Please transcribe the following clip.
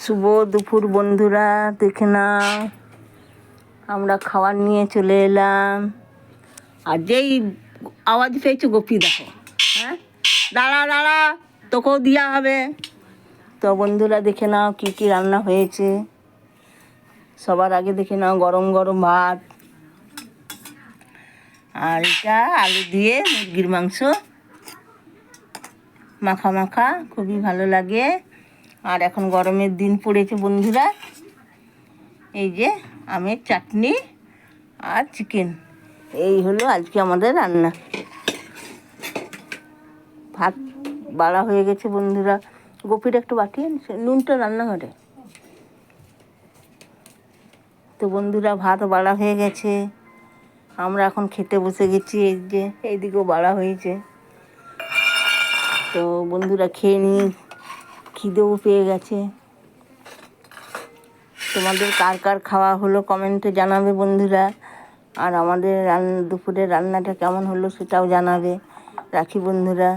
শুভ দুপুর বন্ধুরা, দেখে নাও আমরা খাবার নিয়ে চলে এলাম। আর যেই আওয়াজ পেয়েছে গোপী দেখো, হ্যাঁ দাঁড়া দাঁড়া, তোকেও দেওয়া হবে। তো বন্ধুরা দেখে নাও কী কী রান্না হয়েছে। সবার আগে দেখে নাও গরম গরম ভাত, আর এটা আলু দিয়ে মুরগির মাংস মাখা মাখা, খুবই ভালো লাগে। আর এখন গরমের দিন পড়েছে বন্ধুরা, এই যে আমের চাটনি আর চিকেন, এই হলো আজকে আমাদের রান্না। ভাত বাড়া হয়ে গেছে বন্ধুরা। গোপীর একটু বাটি আনছে, নুনটা রান্নাঘরে। তো বন্ধুরা ভাত বাড়া হয়ে গেছে, আমরা এখন খেতে বসে গেছি। এই যে এইদিকেও বাড়া হয়েছে। তো বন্ধুরা খেয়ে নিই, খিদেও পেয়ে গেছে। তোমাদের কার কার খাওয়া হলো কমেন্টে জানাবে বন্ধুরা। আর আমাদের দুপুরের রান্নাটা কেমন হলো সেটাও জানাবে। রাখি বন্ধুরা।